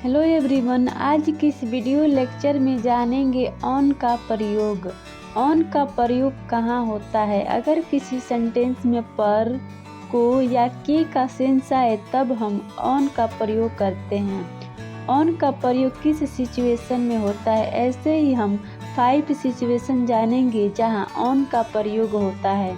Hello everyone, आज की इस वीडियो लेक्चर में जानेंगे ऑन का प्रयोग। ऑन का प्रयोग कहाँ होता है। अगर किसी सेंटेंस में पर, को या के का सेंस आए तब हम ऑन का प्रयोग करते हैं। ऑन का प्रयोग किस सिचुएशन में होता है, ऐसे ही हम 5 सिचुएशन जानेंगे जहाँ ऑन का प्रयोग होता है।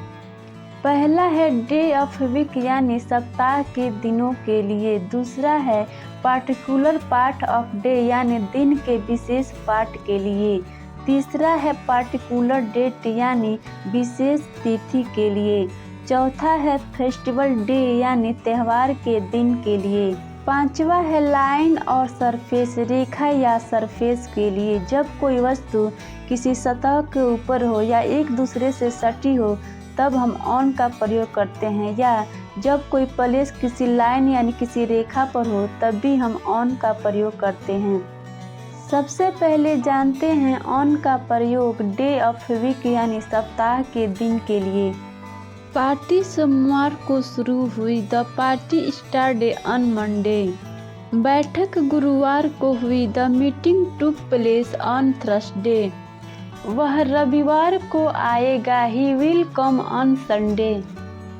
पहला है डे ऑफ वीक यानी सप्ताह के दिनों के लिए। दूसरा है पार्टिकुलर पार्ट ऑफ डे यानी दिन के विशेष पार्ट के लिए। तीसरा है पार्टिकुलर डेट यानी विशेष तिथि के लिए। चौथा है फेस्टिवल डे यानी त्यौहार के दिन के लिए। पांचवा है लाइन और सरफेस, रेखा या सरफेस के लिए। जब कोई वस्तु किसी सतह के ऊपर हो या एक दूसरे से सटी हो तब हम ऑन का प्रयोग करते हैं, या जब कोई प्लेस किसी लाइन यानी किसी रेखा पर हो तब भी हम ऑन का प्रयोग करते हैं। सबसे पहले जानते हैं ऑन का प्रयोग डे ऑफ वीक यानी सप्ताह के दिन के लिए। पार्टी सोमवार को शुरू हुई। The party started on Monday. बैठक गुरुवार को हुई। The meeting took place on Thursday. वह रविवार को आएगा। ही will come on Sunday.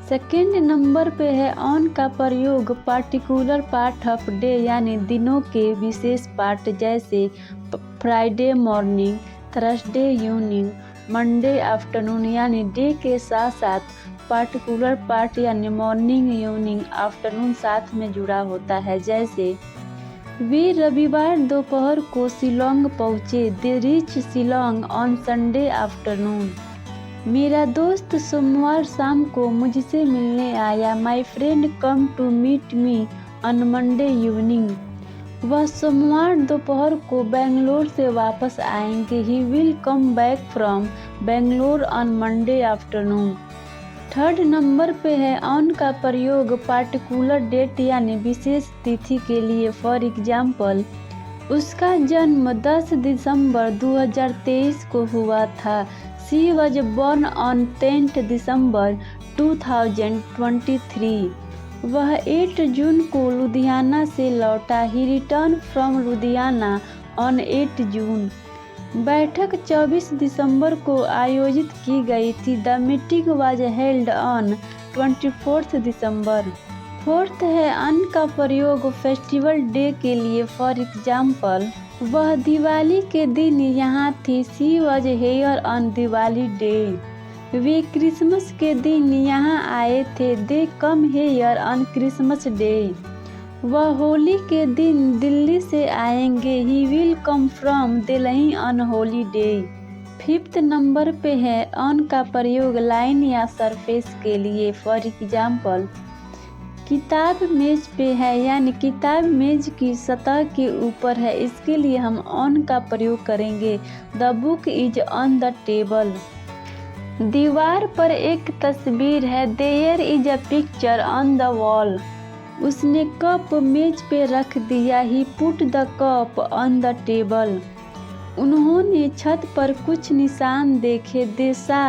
Second number पे है ऑन का प्रयोग पार्टिकुलर पार्ट ऑफ डे यानी दिनों के विशेष पार्ट, जैसे Friday morning, Thursday evening, Monday afternoon. यानी डे के साथ साथ पार्टिकुलर पार्ट यानी मॉर्निंग, इवनिंग, आफ्टरनून साथ में जुड़ा होता है। जैसे वे रविवार दोपहर को शिलोंग पहुँचे। They reach Shillong on Sunday afternoon. मेरा दोस्त सोमवार शाम को मुझसे मिलने आया। My friend come to meet me on Monday evening. वह सोमवार दोपहर को बेंगलोर से वापस आएंगे। He will come back from Bangalore on Monday afternoon. Third number पे है ऑन का प्रयोग पार्टिकुलर डेट यानी विशेष तिथि के लिए। फॉर एग्जाम्पल, उसका जन्म 10 दिसंबर 2023 को हुआ था। शी वॉज बॉर्न ऑन 10 दिसंबर 2023। वह 8 जून को लुधियाना से लौटा। ही रिटर्न फ्रॉम लुधियाना ऑन 8 जून। बैठक 24 दिसंबर को आयोजित की गई थी। The meeting was held on 24 December. Fourth है ऑन का प्रयोग फेस्टिवल डे के लिए। फॉर एग्जाम्पल, वह दिवाली के दिन यहाँ थी। She was here on Diwali day. वे क्रिसमस के दिन यहाँ आए थे। They come here on Christmas day. वह होली के दिन दिल्ली से आएंगे। He will come from Delhi on Holi day. Fifth number पे है ऑन का प्रयोग लाइन या सरफेस के लिए। फॉर एग्जाम्पल, किताब मेज पे है यानी किताब मेज की सतह के ऊपर है। इसके लिए हम ऑन का प्रयोग करेंगे। The book is on the table. दीवार पर एक तस्वीर है। There is a picture on the wall. उसने कप मेज पे रख दिया। He put the cup on the table. उन्होंने छत पर कुछ निशान देखे। They saw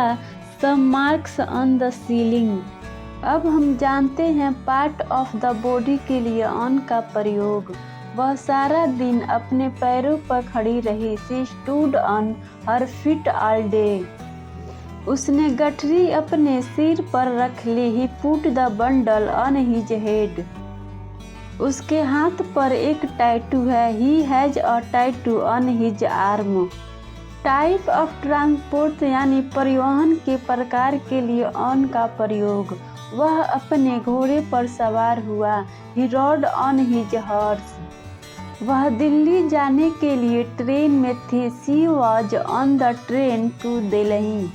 some marks on the ceiling. अब हम जानते हैं पार्ट ऑफ द बॉडी के लिए ऑन का प्रयोग। वह सारा दिन अपने पैरों पर खड़ी रही। She stood on her feet all day. उसने गठरी अपने सिर पर रख ली। He put the bundle on his head. उसके हाथ पर एक टैटू है। He has a tattoo on his arm. Type of transport यानी परिवहन के प्रकार के लिए ऑन का प्रयोग। वह अपने घोड़े पर सवार हुआ। He rode on his horse. वह दिल्ली जाने के लिए ट्रेन में थी। She was on the train to Delhi.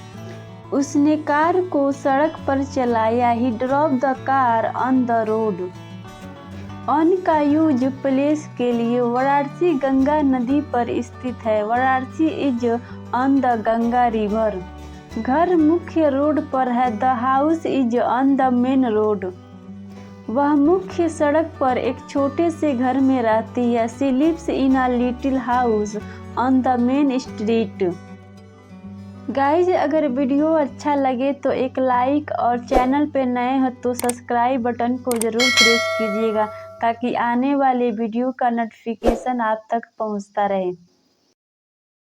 उसने कार को सड़क पर चलाया। He drove the car on the road. On का यूज प्लेस के लिए। वाराणसी गंगा नदी पर स्थित है। Varanasi is on the Ganga river. घर मुख्य रोड पर है। The house is on the main road. वह मुख्य सड़क पर एक छोटे से घर में रहती है। She lives in a little house on the main street. Guys, अगर वीडियो अच्छा लगे तो एक लाइक और चैनल पे नए हो तो सब्सक्राइब बटन को ज़रूर प्रेस कीजिएगा। ताकि आने वाले वीडियो का नोटिफिकेशन आप तक पहुंचता रहे।